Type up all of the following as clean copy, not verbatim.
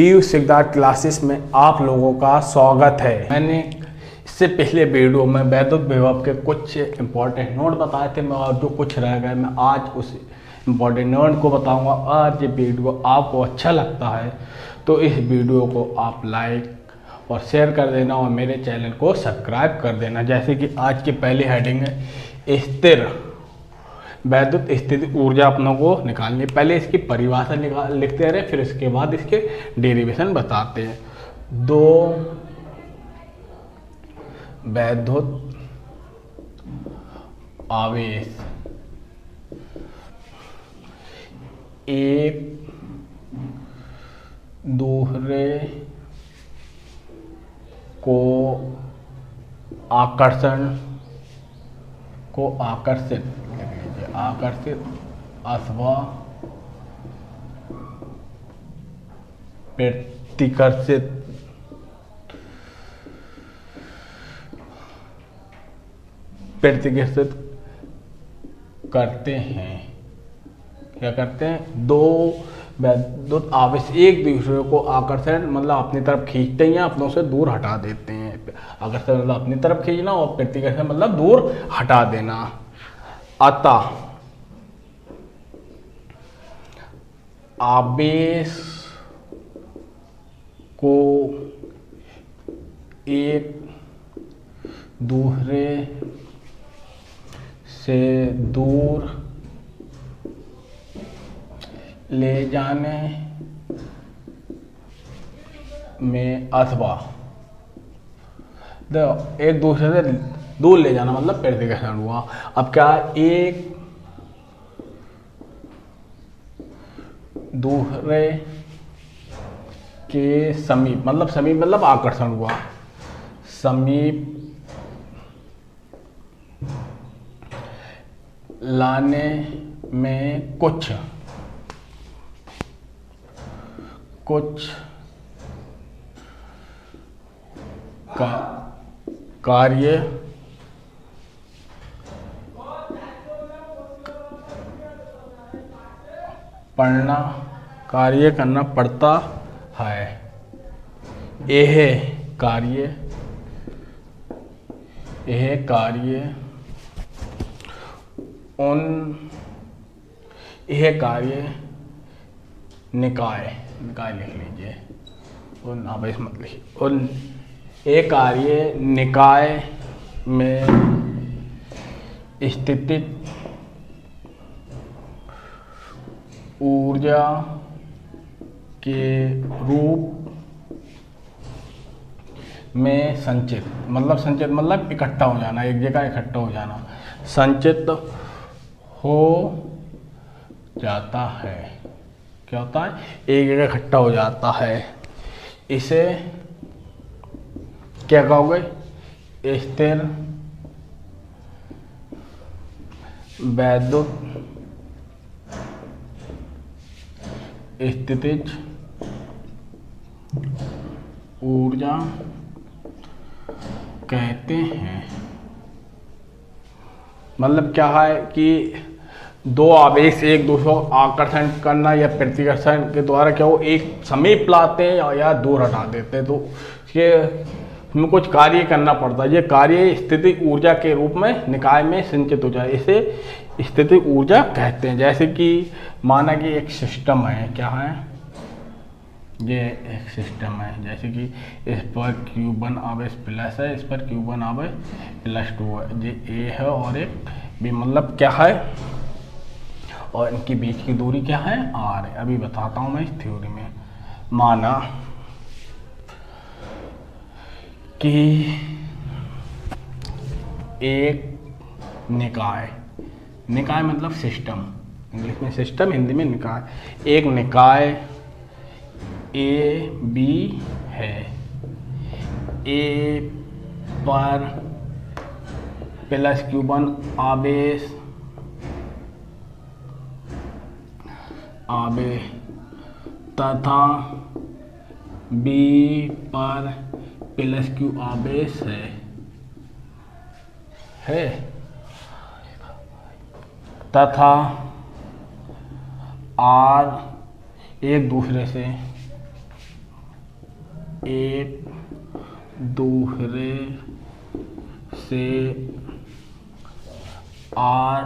पीयूष सिकदार classes में आप लोगों का स्वागत है। मैंने इससे पिछले वीडियो में वैद्युत विभव के कुछ इम्पोर्टेंट नोट बताए थे, मैं और जो कुछ रह गए मैं आज उस इम्पोर्टेंट नोट को बताऊंगा। आज ये वीडियो आपको अच्छा लगता है तो इस वीडियो को आप लाइक और शेयर कर देना और मेरे चैनल को सब्सक्राइब कर देना। जैसे कि आज की पहली हेडिंग है स्थिर वैद्युत स्थिति ऊर्जा अपनों को निकालनी है। पहले इसकी परिभाषा लिखते रहे, फिर इसके बाद इसके डेरिवेशन बताते हैं। दो वैद्युत आवेश एक दूसरे को आकर्षित अथवा प्रतिकर्षित करते हैं। क्या करते हैं? दो वैद्युत आवेश एक दूसरे को आकर्षण मतलब अपनी तरफ खींचते हैं या अपनों से दूर हटा देते हैं। आकर्षण मतलब अपनी तरफ खींचना और प्रतिकर्षण मतलब दूर हटा देना। अतः आवेश को एक दूसरे से दूर ले जाने में अथवा एक दूसरे से दूर ले जाना मतलब प्रतिकर्षण हुआ। अब क्या, एक दूसरे के समीप मतलब आकर्षण हुआ। समीप लाने में कुछ कार्य करना पड़ता है। यह कार्य निकाय लिख लीजिए, उन आवेश मत लिखिए। उन एक कार्य निकाय में स्थित ऊर्जा के रूप में संचित मतलब इकट्ठा हो जाना, एक जगह इकट्ठा हो जाना, संचित हो जाता है। क्या होता है? एक जगह इकट्ठा हो जाता है। इसे क्या कहोगे? स्थिर वैद्युत स्थितिज ऊर्जा कहते हैं। मतलब क्या है कि दो आवेश एक दूसरे को आकर्षण करना या प्रतिकर्षण के द्वारा क्या वो एक समीप लाते हैं या दूर हटा देते हैं, तो इसमें कुछ कार्य करना पड़ता है। ये कार्य स्थिति ऊर्जा के रूप में निकाय में संचित हो जाए, इसे स्थिति ऊर्जा कहते हैं। जैसे कि माना कि एक सिस्टम है, क्या है? ये एक सिस्टम है, जैसे कि इस पर Q1 आवेश प्लस है, इस पर Q1 आवेश +2 है। ये A है और एक B, मतलब क्या है? और इनकी बीच की दूरी क्या है? R है। अभी बताता हूँ मैं इस थ्योरी में। माना कि एक निकाय मतलब सिस्टम, इंग्लिश में सिस्टम, हिंदी में निकाय। एक निकाय ए बी है। ए पर +Q1 आवेश तथा बी पर +Q आवेश है तथा R एक दूसरे से एक दूसरे से r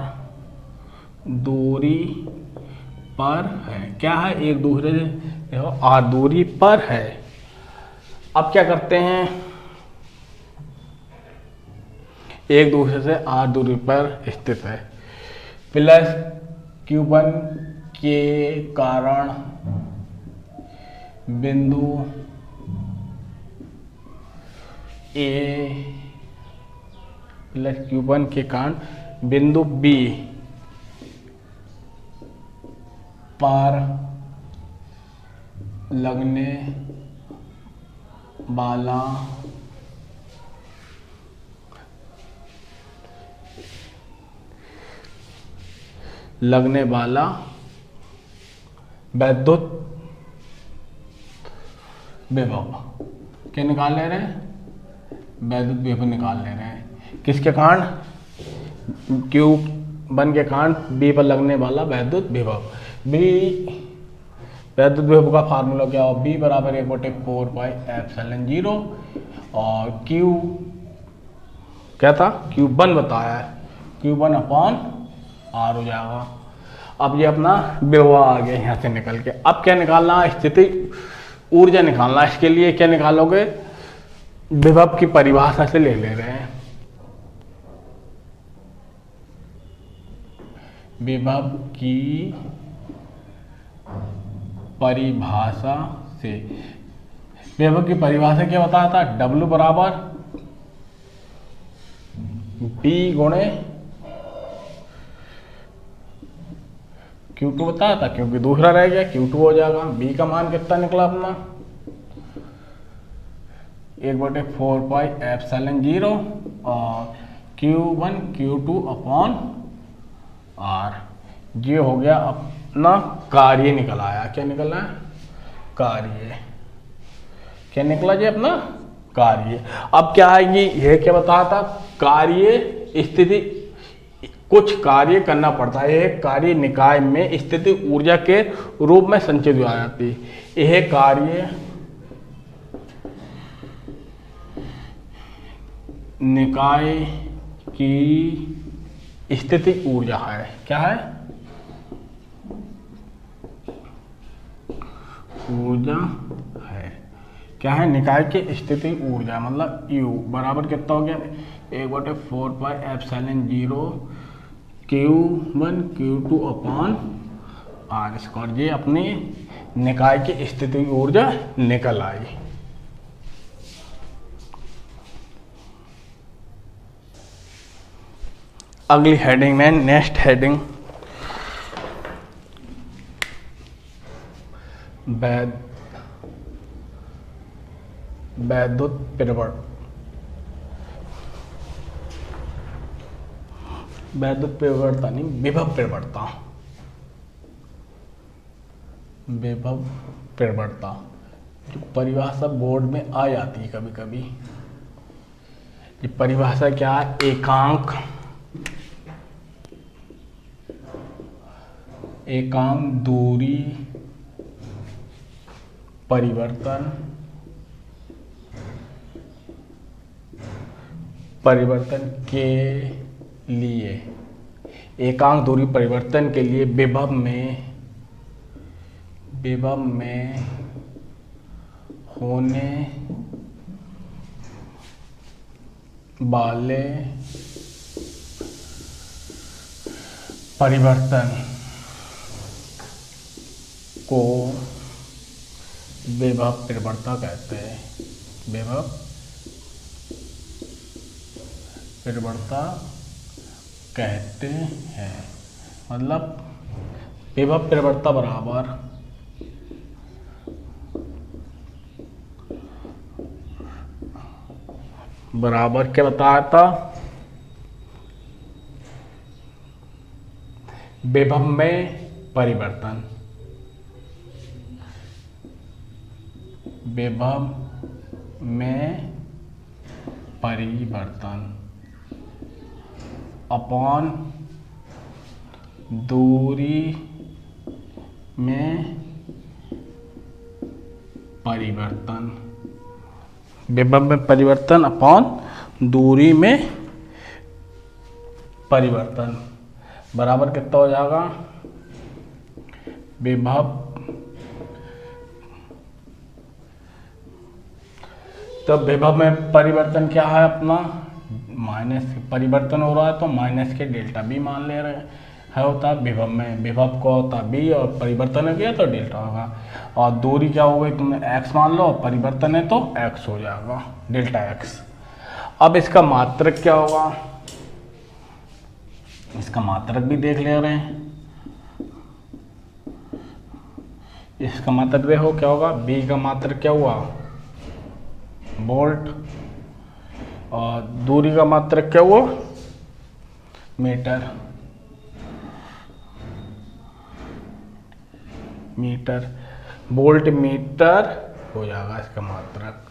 दूरी पर है। क्या है? एक दूसरे से देखो r दूरी पर है। अब क्या करते हैं, एक दूसरे से r दूरी पर स्थित है, प्लस Q1 के कारण बिंदु A प्लस Q1 के कारण बिंदु B पर लगने वाला वैद्युत विभव क्या निकाल ले रहे हैं? वैद्युत विभव निकाल ले रहे हैं। किसके कारण? Q1 के कारण B पर लगने वाला वैद्युत विभव। B वैद्युत विभव का फार्मूला क्या हो? B बराबर 1/4πε0 और Q क्या था? Q1 बताया है, Q1 अपॉन R हो जाएगा। अब ये अपना विभव आ गया यहाँ से निकल के। अब क्या निकालना है? स्थिति ऊर्जा निकालना। इसके लिए क्या निकालोगे? विभव की परिभाषा से ले रहे हैं। विभव की परिभाषा से, विभव की परिभाषा क्या बताया था? W बराबर B गुणे Q2 बताया था, क्योंकि दूसरा रह गया, Q2 हो जाएगा। B का मान कितना निकला अपना? 1/4πε0 और Q1 Q2 अपॉन R। ये हो गया अपना कार्य निकल आया। क्या निकला है? कार्य। क्या निकला जी? अपना कार्य। अब क्या है ये क्या बताया था? कार्य स्थिति, कुछ कार्य करना पड़ता है। यह कार्य निकाय में स्थिति ऊर्जा के रूप में संचित हो जाती है। यह कार्य निकाय की स्थिति ऊर्जा है। क्या है? ऊर्जा है। क्या है? निकाय की स्थिति ऊर्जा, मतलब U बराबर कितना हो गया? 1/4πε0 Q1 Q2 upon R square. ये अपनी निकाय की स्थिति ऊर्जा निकल आई। अगली हेडिंग में, नेक्स्ट हेडिंग, वैद्युत परिवर्तन। वैद्युत परिवर्तन नहीं, विभव परिवर्तन। विभव परिवर्तन जो परिभाषा बोर्ड में आ जाती है कभी कभी। ये परिभाषा क्या है? एकांक दूरी परिवर्तन के लिए, एकांक दूरी परिवर्तन के लिए विभव में होने वाले परिवर्तन को विभव परिवर्तन कहते हैं। विभव परिवर्तन कहते हैं। मतलब विभव परिवर्तन बराबर क्या बताया था? विभव में परिवर्तन। विभव में परिवर्तन अपॉन दूरी में परिवर्तन विभव में परिवर्तन अपॉन दूरी में परिवर्तन बराबर कितना हो जाएगा, विभव तो विभव में परिवर्तन क्या है अपना, माइनस परिवर्तन हो रहा है तो माइनस के डेल्टा बी मान ले रहे हैं, होता है विभव में, विभव को होता बी और परिवर्तन हो गया तो डेल्टा होगा, और दूरी क्या हो गई तुमने x मान लो, परिवर्तन है तो x हो जाएगा डेल्टा x। अब इसका मात्रक क्या होगा, इसका मात्रक भी देख ले रहे हैं, इसका मात्रक देखो क्या होगा, b का मात्रक क्या हुआ वोल्ट, और दूरी का मात्रक क्या हुआ मीटर, मीटर वोल्ट मीटर हो जाएगा इसका मात्रक।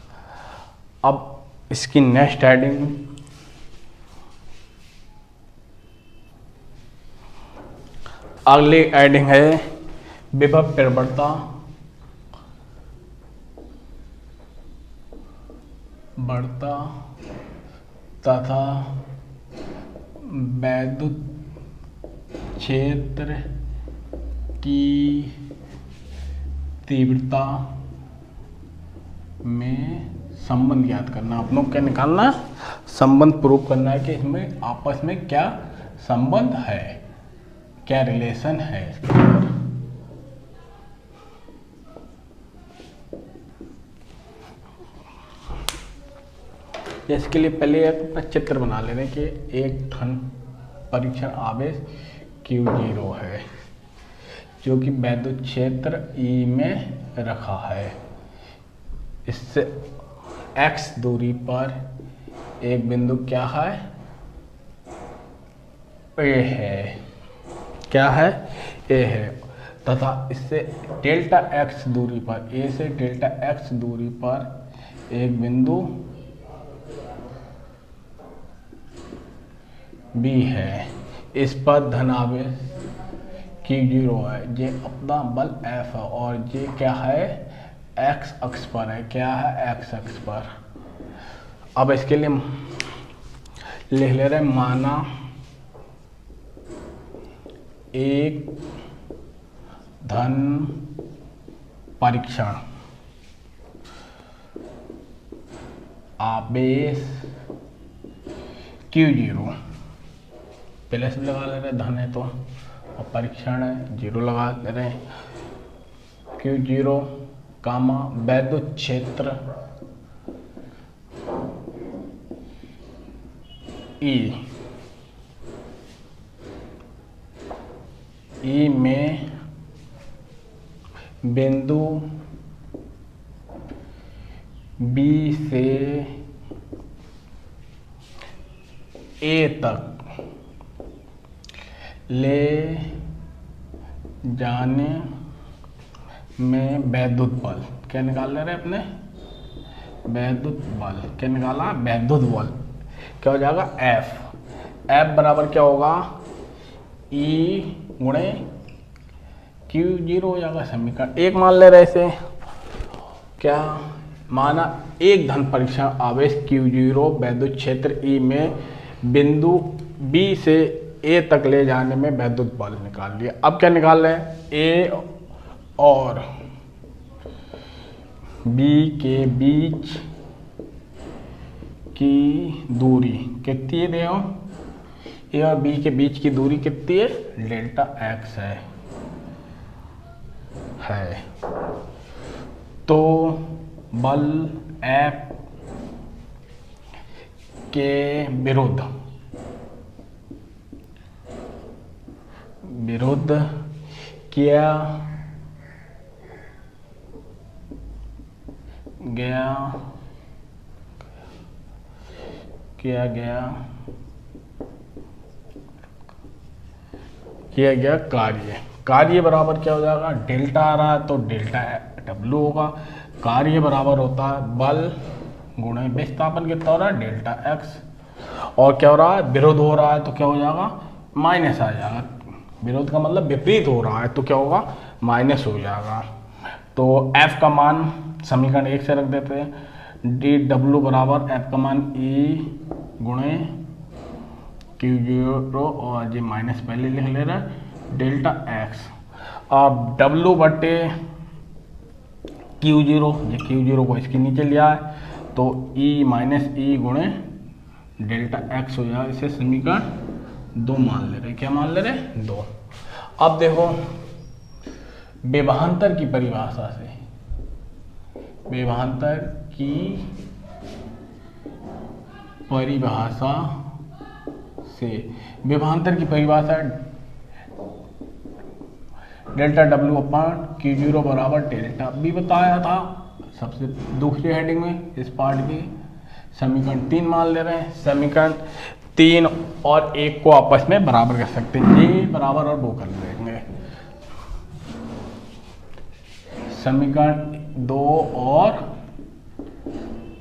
अब इसकी नेक्स्ट हेडिंग, अगली हेडिंग है विभव प्रवणता बढ़ता तथा वैद्युत क्षेत्र की तीव्रता में संबंध ज्ञात करना। आप लोग क्या निकालना, संबंध प्रूव करना है कि इसमें आपस में क्या संबंध है, क्या रिलेशन है। इसके लिए पहले एक चित्र बना ले रहे हैं कि एक धन परीक्षण आवेश Q0 है जो कि वैद्युत क्षेत्र E में रखा है। इससे x दूरी पर एक बिंदु क्या है, A है, क्या है A है, तथा इससे डेल्टा x दूरी पर, A से डेल्टा x दूरी पर एक बिंदु B है। इस पर धन आवेश Q0 है, ये अपना बल F है और ये क्या है x अक्ष पर है, क्या है x अक्ष पर। अब इसके लिए लिख ले रहे हैं, माना एक धन परीक्षण आवेश Q0, प्लस भी लगा ले रहे हैं, धन है तो, और परीक्षण है जीरो लगा ले रहे हैं, Q0 कामा वैद्युत क्षेत्र E में बिंदु B से A तक ले जाने में वैद्युत बल, क्या निकाल रहे हैं अपने, वैद्युत बल, क्या निकाला वैद्युत बल, क्या हो जाएगा F बराबर क्या होगा E गुणे Q0 हो जाएगा। समीकरण एक मान ले रहे इसे, क्या माना एक धन परीक्षण आवेश Q0 वैद्युत क्षेत्र E में बिंदु B से A तक ले जाने में वैद्युत बल निकाल लिया। अब क्या निकाल रहे हैं, A और B के बीच की दूरी कितनी है, देखो A और B के बीच की दूरी कितनी है, डेल्टा x है। तो बल F के विरुद्ध किया गया कार्य बराबर क्या हो जाएगा, डेल्टा आ रहा है तो डेल्टा W होगा। कार्य बराबर होता है बल गुणे विस्थापन, कितना हो रहा है डेल्टा x, और क्या हो रहा है विरोध हो रहा है तो क्या हो जाएगा माइनस आ जाएगा। विरोध का मतलब विपरीत हो रहा है तो क्या होगा माइनस हो जाएगा। तो F का मान समीकरण 1 से रख देते हैं, डी डब्ल्यू बराबर एफ का मान ई गुणे क्यू जीरो, और ये माइनस पहले लिख ले रहा है डेल्टा एक्स। अब डब्ल्यू बटे क्यू जीरो, ये क्यू जीरो को इसके नीचे लिया है तो ई माइनस ई गुणे डेल्टा एक्स हो जाएगा। इसे समीकरण 2 मान ले रहे। क्या मान ले रहे? 2। अब देखो विभवांतर की परिभाषा से, विभवांतर की परिभाषा से, विभवांतर की परिभाषा delta W upon Q zero बराबर डेल्टा बी बताया था सबसे दूसरी हेडिंग में इस पार्ट की। समीकरण 3 मान ले रहे हैं। समीकरण 3 और 1 को आपस में बराबर कर सकते हैं, ये बराबर और वो कर लेंगे। समीकरण 2 और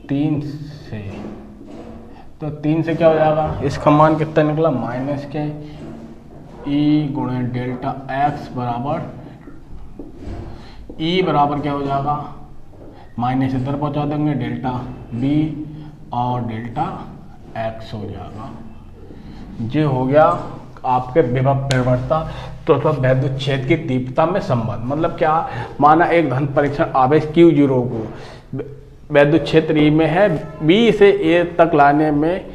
3 से, तो 3 से क्या हो जाएगा, इसका मान कितना निकला माइनस के ई गुणे डेल्टा एक्स बराबर ई बराबर क्या हो जाएगा, माइनस इधर पहुंचा देंगे डेल्टा बी और डेल्टा एक्स हो जाएगा। ये हो गया आपके विभव परिवर्तता तथा वैद्युत क्षेत्र की तीव्रता में संबंध। मतलब क्या, माना एक धन परीक्षण आवेश क्यू जीरो को वैद्युत क्षेत्र ई में है, बी से ए तक लाने में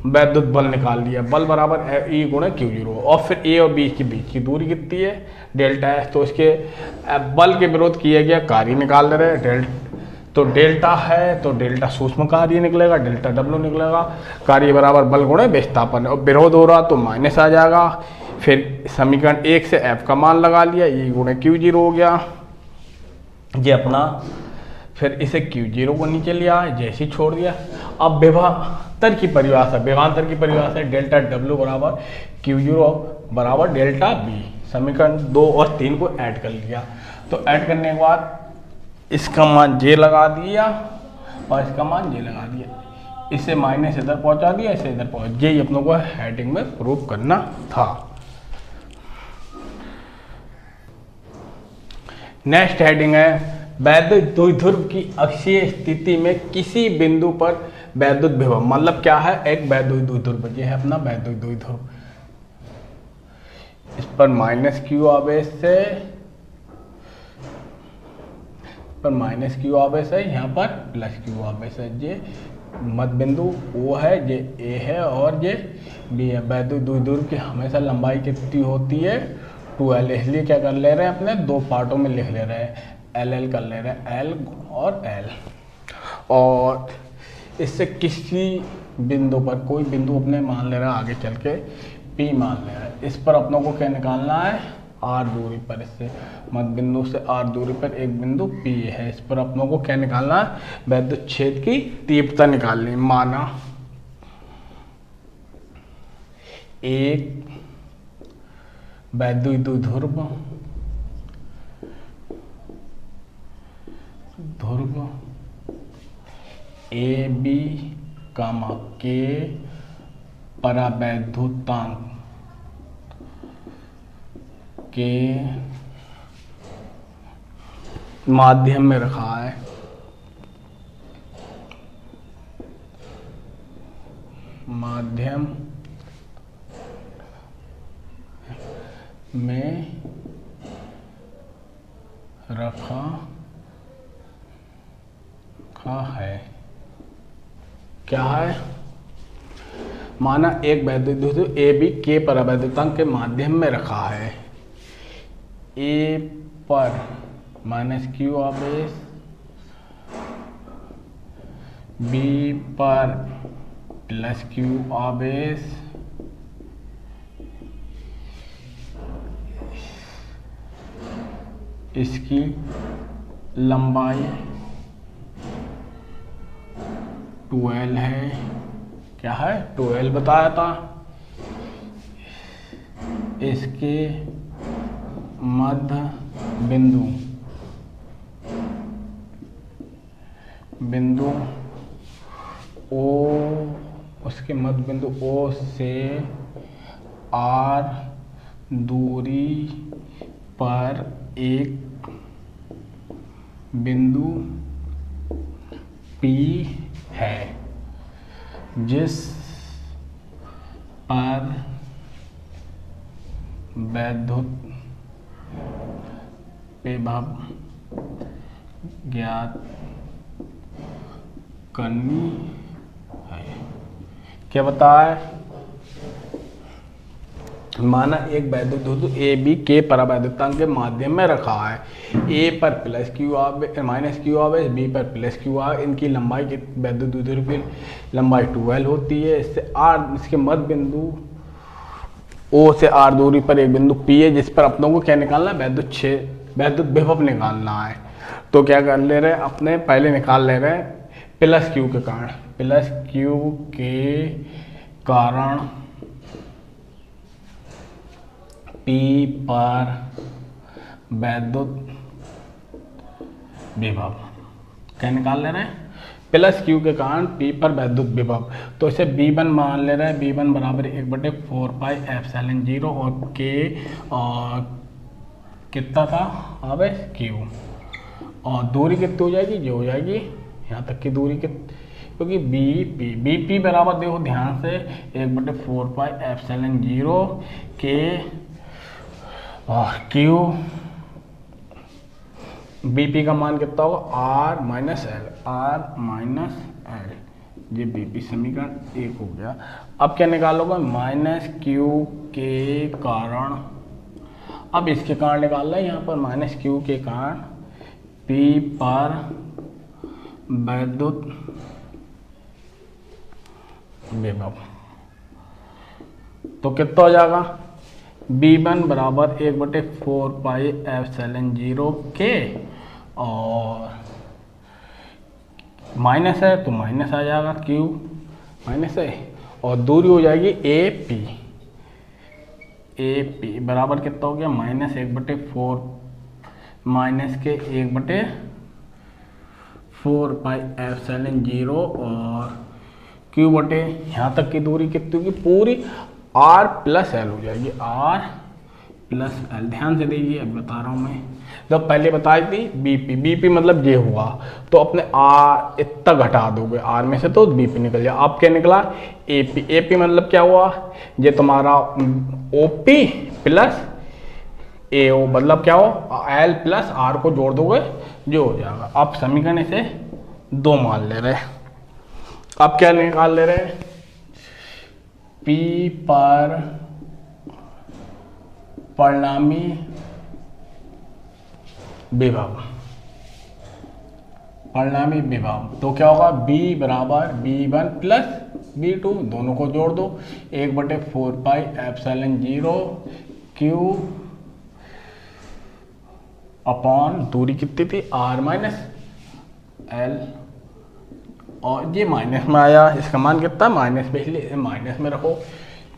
वैद्युत बल निकाल लिया, बल बराबर ई गुणे क्यू जीरो, और फिर ए और बी के बीच की दूरी कितनी है डेल्टा है, तो इसके बल के विरोध किया गया कार्य निकाल रहे हैं। तो डेल्टा है तो डेल्टा सूक्ष्म कार्य निकलेगा, डेल्टा डब्ल्यू निकलेगा, कार्य बराबर बल गुणे विस्थापन, और विरोध हो रहा तो माइनस आ जाएगा। फिर समीकरण 1 से एफ का मान लगा लिया, ई गुणे क्यू जीरो हो गया ये अपना। फिर इसे क्यू जीरो को नीचे लिया, जैसे ही छोड़ दिया। अब विभवांतर की परिभाषा, विभवांतर की परिभाषा डेल्टा डब्ल्यू बराबर क्यू जीरो बराबर डेल्टा बी। समीकरण 2 और 3 को ऐड कर लिया, तो ऐड करने के बाद इसका मान जे लगा दिया और इसका मान जे लगा दिया, इसे माइनस इधर पहुंचा दिया, इसे इधर पहुंच, ये अपनों को हेडिंग में प्रूव करना था। नेक्स्ट हेडिंग है वैद्युत द्विध्रुव की अक्षीय स्थिति में किसी बिंदु पर वैद्युत विभव। मतलब क्या है, एक वैद्युत द्विध्रुव, ये है अपना वैद्युत द्विध्रुव, इस पर माइनस क्यू आवेश से, पर माइनस क्यू आवेश है, यहाँ पर प्लस क्यू आवेश है। ये मध्य बिंदु ओ है, ये ए है और ये बी है। वैद्युत द्विध्रुव की हमेशा लंबाई कितनी होती है 2l, इसलिए क्या कर ले रहे हैं अपने दो पार्टों में लिख ले रहे हैं, एल कर ले रहे हैं, एल और एल। और इससे किसी बिंदु पर, कोई बिंदु अपने मान ले रहा है आगे चल के पी मान ले रहा है, इस पर अपनों को क्या निकालना है आर दूरी पर, इससे मध्य बिंदु से आर दूरी पर एक बिंदु पी है, इस पर अपनों को क्या निकालना है वैद्युत क्षेत्र की तीव्रता निकालनी। माना एक वैद्युत द्विध्रुव ए बी कामा के परावैद्युतांक के माध्यम में रखा है, माध्यम में रखा है। क्या है, माना एक वैद्युत द्विध्रुव ए बी के परावैद्युतांक के माध्यम में रखा है, ए पर माइनस क्यू आवेश, बी पर प्लस क्यू आवेश, इसकी लंबाई 2l है। क्या है 2l बताया था। इसके मध्य बिंदु ओ, उसके मध्य बिंदु ओ से आर दूरी पर एक बिंदु P है जिस पर वैद्युत विभव ज्ञात करनी है। क्या बताया? माना एक वैद्युत धातु ए बी के परावैद्युतांक के माध्यम में रखा है। ए पर प्लस क्यू आवेश माइनस क्यू आवेश, बी पर प्लस क्यू आवेश। इनकी लंबाई की वैद्युत धातु की लंबाई 12 होती है। इससे आर इसके मध्य बिंदु ओ से आर दूरी पर एक बिंदु पी है जिस पर अपनों को क्या निकालना है? वैद्युत विभव निकालना है। तो क्या कर ले रहे हैं? अपने पहले निकाल ले रहे हैं प्लस क्यू के कारण। प्लस क्यू के कारण पी पर वैद्युत विभव क्या निकाल ले रहे हैं? प्लस क्यू के कारण पी पर वैद्युत विभव। तो इसे V1 मान ले रहे हैं। V1 बराबर 1/4πε0 और के और कितना था आवेश Q और दूरी कितनी हो जाएगी? ये हो जाएगी यहाँ तक की दूरी क्योंकि BP बराबर देखो ध्यान से 1/4πε0 के Q BP का मान कितना होगा? R minus L. ये BP समीकरण 1 हो गया। अब क्या निकालोगे? माइनस क्यू के कारण, अब इसके कारण निकाल रहे हैं यहाँ पर माइनस क्यू के कारण P पर वैद्युत विभव। तो कितना हो जाएगा? V1 बराबर 1/4πε0 के और माइनस है तो माइनस आ जाएगा, Q माइनस है और दूरी हो जाएगी AP बराबर कितना हो गया? माइनस 1/4 माइनस के 1/4πε0 और Q बटे यहाँ तक की दूरी कितनी होगी? पूरी R प्लस एल हो जाएगी। R plus L. ध्यान से देखिए, अब बता रहा हूँ मैं। जब पहले बताई थी BP मतलब ये हुआ तो अपने R इतना घटा दोगे R में से तो BP निकल जाए। अब क्या निकला? AP मतलब क्या हुआ? ये तुम्हारा OP प्लस AO मतलब क्या हो? L प्लस R को जोड़ दोगे जो हो जाएगा। अब समीकरण से 2 मान ले रहे। अब क्या निकाल ले रहे? P पर परिणामी विभव तो क्या होगा? B बराबर B1 प्लस B2 दोनों को जोड़ दो 1/4πε0 Q अपॉन दूरी कितनी थी? R माइनस एल और ये माइनस में आया। इसका मान कितना? माइनस में, इसलिए माइनस में रखो।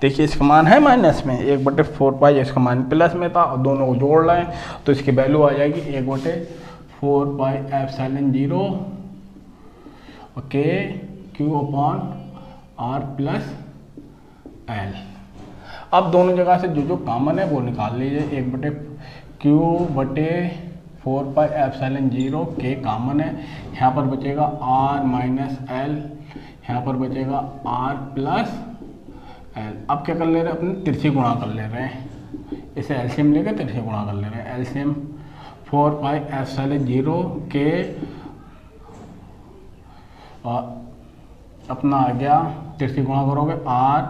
देखिए इसका मान है माइनस में 1/4π, इसका मान प्लस में था और दोनों को जोड़ रहे हैं तो इसकी वैल्यू आ जाएगी 1/4πε0 okay Q upon R plus L. अब दोनों जगह से जो कॉमन है वो निकाल लीजिए। 1/Q/4πε0 के कॉमन है, यहाँ पर बचेगा R माइनस एल, यहाँ पर बचेगा R प्लस एल। अब क्या कर ले रहे हैं? अपने तिरछी गुणा कर ले रहे हैं, इसे एलसीएम लेकर तिरछी गुणा कर ले रहे हैं। एलसीएम 4πε0 के अपना आ गया, तिरछी गुणा करोगे R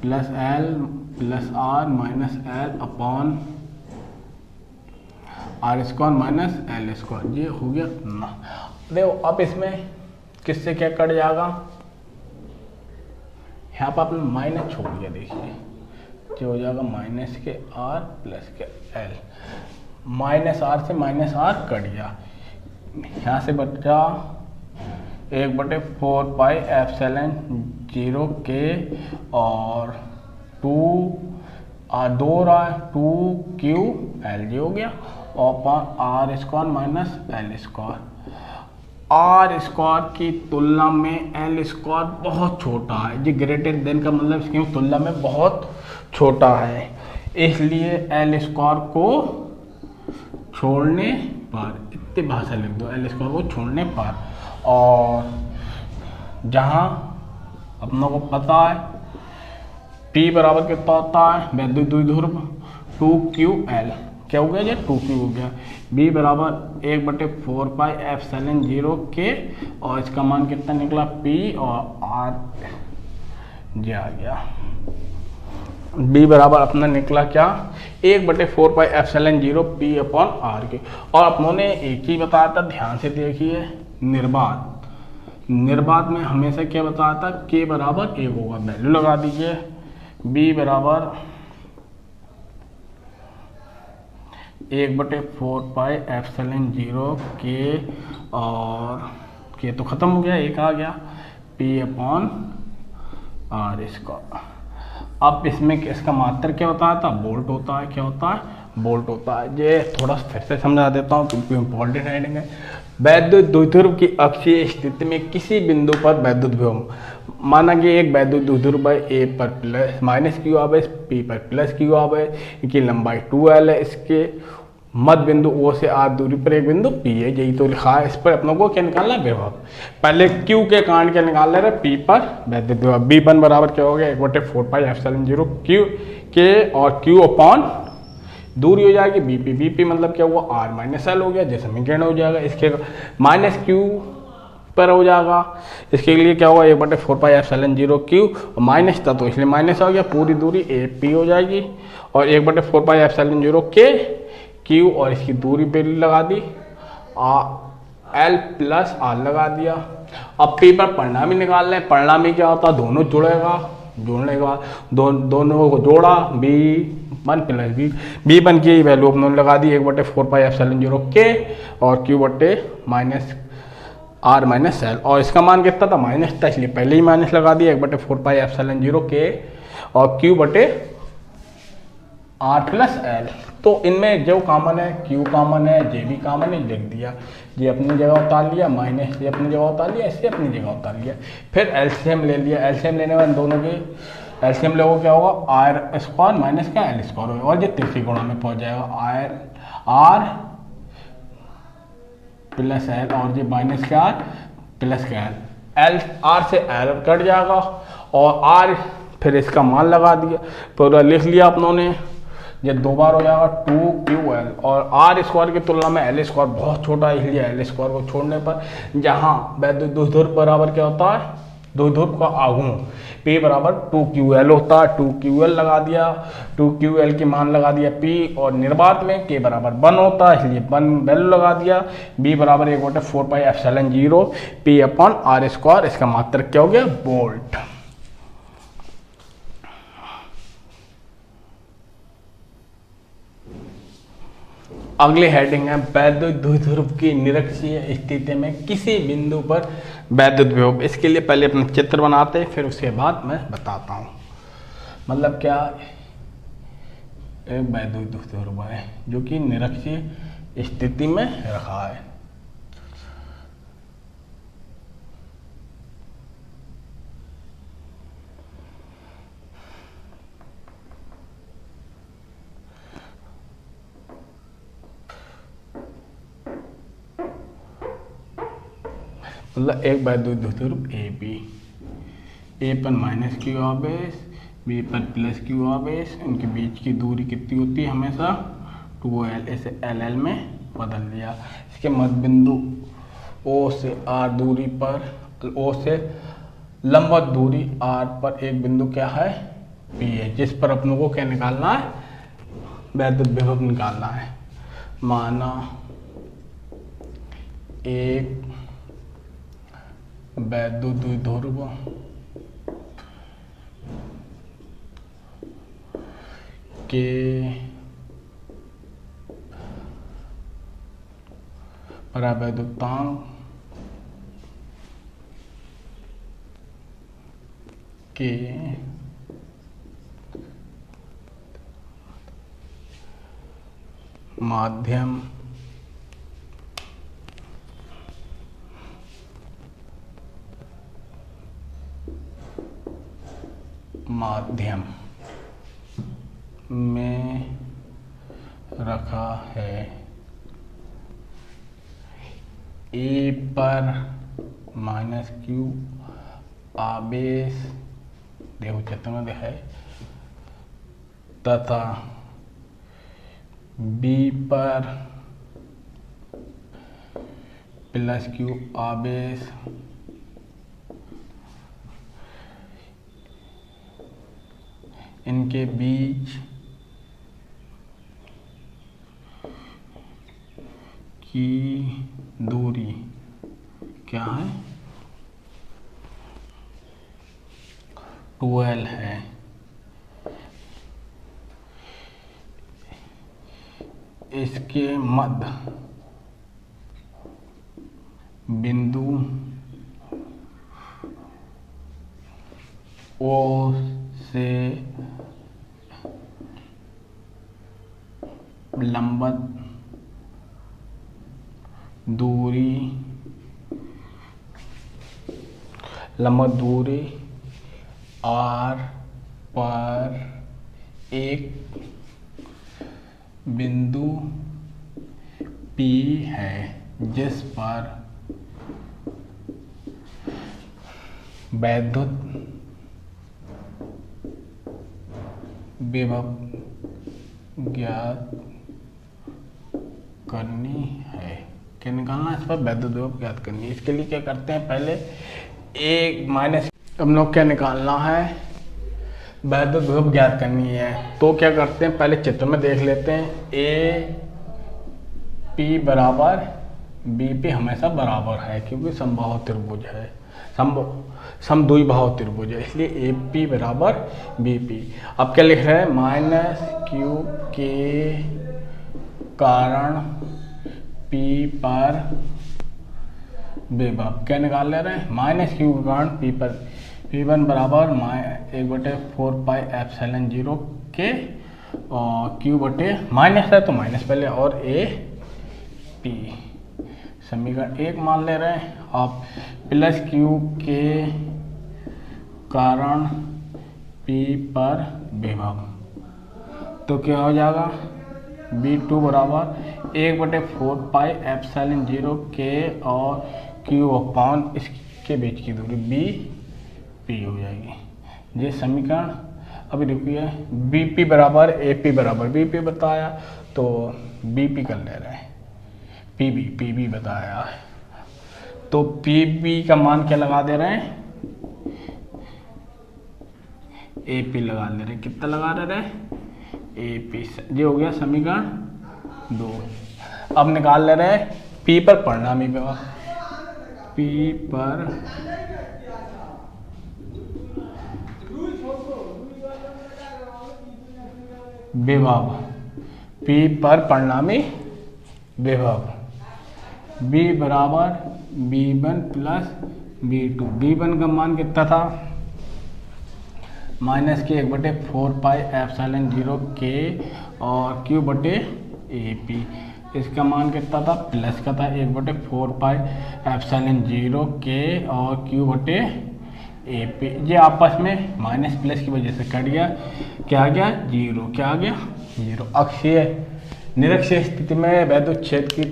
plus L plus R minus L upon R square minus L square. ये हो गया ना। देखो अब इसमें किससे क्या कट जाएगा? यहाँ पर आपने माइनस छोड़ दिया, देखिए जो हो जाएगा माइनस के R प्लस के एल। माइनस R से माइनस R कट गया, यहाँ से बचा 1/4πε0 के और 2 रहा है 2QL हो गया और R square minus L square. R square की तुलना में एल स्क्वायर बहुत छोटा है। ये ग्रेटर देन का मतलब इसकी तुलना में बहुत छोटा है, इसलिए एल स्क्वायर को छोड़ने पर, इतनी भाषा लिख दो, एल स्क्वायर को छोड़ने पर और जहाँ अपनों को पता है P बराबर कितना होता है वैद्युत द्विध्रुव 2ql, क्या हो गया ये 2q हो गया। B बराबर 1/4πε0 k और इसका मान कितना निकला P और R ये आ गया। B बराबर अपना निकला क्या 1/4πε0 P/R के। और अपनों ने एक ही बताया था, ध्यान से देखिए, निर्वात में हमेशा क्या बताया था K बराबर 1 होगा, वैल्यू लगा दीजिए। B बराबर 1/4πε0 k और K तो खत्म हो गया, एक आ गया P/R इसका। अब इसमें इसका मात्रक क्या होता था, वोल्ट होता है। क्या होता है, वोल्ट होता है। ये थोड़ा फिर से समझा देता हूँ क्योंकि इम्पोर्टेंट हेडिंग है। वैद्युत द्विध्रुव की अक्षीय स्थिति में किसी बिंदु पर वैद्युत विभव, माना कि एक वैद्युत द्विध्रुव है A पर प्लस माइनस क्यू आवे, P पर प्लस क्यू आवे, इनकी लंबाई 2l है, इसके मध्य बिंदु O से R दूरी पर एक बिंदु P है, यही तो लिखा है। इस पर अपनों को क्या निकालना है, विभव। पहले Q के कारण क्या निकाल रहे, P पर वैद्युत विभव। B1 बराबर क्या हो गया 1/4πε0 Q के और Q अपॉन दूरी हो जाएगी BP मतलब क्या हुआ R माइनस L हो गया, जैसे समीकरण हो जाएगा। इसके माइनस Q पर हो जाएगा, इसके लिए क्या होगा 1/4πε0 Q और माइनस था तो इसलिए माइनस हो गया, पूरी दूरी AP हो जाएगी और 1/4πε0 K Q और इसकी दूरी पे लगा दी L प्लस R लगा दिया। अब P पर परिणामी निकाल लें। परिणामी क्या होता है, दोनों जुड़ेगा, जोड़ने के बाद दोनों को जोड़ा B1 प्लस B1 की वैल्यू अपने लगा दी 1/4πε0 K और Q बटे माइनस R माइनस L और इसका मान कितना था, माइनस था, इसलिए पहले ही माइनस लगा दिया 1/4πε0 K और Q बटे R प्लस L। तो इनमें जो कॉमन है Q कॉमन है, J भी कॉमन है, लिख दिया। ये अपनी जगह उतार लिया, माइनस ये अपनी जगह उतार लिया, इससे अपनी जगह उतार लिया। फिर एलसीएम ले लिया। एलसीएम लेने में दोनों की एलसीएम लोगों क्या होगा R स्क्वायर माइनस का L स्क्वायर होगा और ये तीसरी गुणा में पहुंच जाएगा R प्लस L और ये माइनस का R प्लस का L R से L कट जाएगा और R फिर इसका मान लगा दिया, पूरा लिख लिया अपनों ने। ये दो बार हो जाएगा 2ql और R स्क्वायर की तुलना में L स्क्वायर बहुत छोटा है, इसलिए L स्क्वायर को छोड़ने पर जहाँ वैद्युत द्विध्रुव बराबर क्या होता है, द्विध्रुव का आघूर्ण P बराबर 2ql होता है। 2ql लगा दिया, 2ql की मान लगा दिया P और निर्वात में K बराबर 1 होता है, इसलिए 1 वैल्यू लगा दिया। B बराबर 1/4πε0 P/R स्क्वायर, इसका मात्रक क्या हो गया, वोल्ट। अगली हेडिंग है वैद्युत द्विध्रुव की निरक्षीय स्थिति में किसी बिंदु पर वैद्युत विभव। इसके लिए पहले अपना चित्र बनाते हैं, फिर उसके बाद मैं बताता हूँ। मतलब क्या, एक वैद्युत द्विध्रुव है जो कि निरक्षीय स्थिति में रखा है। मतलब एक वैद्युत द्विध्रुव ए पर माइनस क्यू आवेश, बी पर प्लस क्यू आवेश, इनके बीच की दूरी कितनी होती है हमेशा 2l, इसे LL में बदल दिया। इसके मध्य बिंदु O से R दूरी पर, O से लंबवत दूरी R पर एक बिंदु क्या है, P है, जिस पर अपनों को क्या निकालना है, वैद्युत विभव निकालना है। माना एक वैद्युत द्विध्रुव के परावैद्युतांक के माध्यम में रखा है। ए पर माइनस क्यू आवेश देखो चतुर्थ है तथा बी पर प्लस क्यू आवेश इनके बीच की दूरी क्या है 12 है। इसके मध्य बिंदु O से लंबवत दूरी R पर एक बिंदु P है जिस पर वैद्युत विभव ज्ञात करनी है। क्या निकालना है? इस पर वैद्युत विभव ज्ञात करनी है। इसके लिए क्या करते हैं, पहले एक माइनस हम लोग क्या निकालना है, वैद्युत विभव ज्ञात करनी है। तो क्या करते हैं, पहले चित्र में देख लेते हैं। ए पी बराबर बी पी हमेशा बराबर है क्योंकि समबाहु त्रिभुज है, समद्विबाहु त्रिभुज है, इसलिए ए पी बराबर बी पी। अब क्या लिख रहे हैं, माइनस क्यू के कारण पी पर विभव क्या निकाल ले रहे हैं, माइनस क्यू के कारण पी पर P1 बराबर 1/4πε0 के क्यू बटे माइनस है तो माइनस पहले और ए पी समीकरण 1 मान ले रहे हैं। अब प्लस क्यू के कारण P पर विभव तो क्या हो जाएगा, B2 बराबर 1/4πε0 के और क्यू अपॉन इसके बीच की दूरी बी पी हो जाएगी। ये समीकरण अभी रुकिए, बी पी बराबर ए पी बराबर बी पी बताया तो बी पी कर ले रहे हैं, पी बी बताया तो पी बी का मान क्या लगा दे रहे हैं, ए पी लगा ले रहे हैं। कितना लगा दे रहे हैं, ए पी। ये हो गया समीकरण 2। अब निकाल ले रहे हैं पी पर परिणामी विभव, पी पर विभव, P पर परिणामी विभव B बराबर B1 प्लस B2। B1 का मान कितना था, माइनस के 1/4πε0 के और Q बटे AP। इसका मान कितना था, प्लस का था 1/4πε0 के और Q बटे AP। ये आपस में माइनस प्लस की वजह से कट गया, क्या आ गया, जीरो। क्या आ गया, जीरो। अक्षीय निरक्षीय स्थिति में वैद्युत क्षेत्र की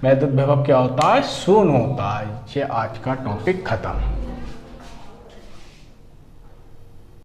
वैद्युत विभव क्या होता है, शून्य होता है। ये आज का टॉपिक खत्म।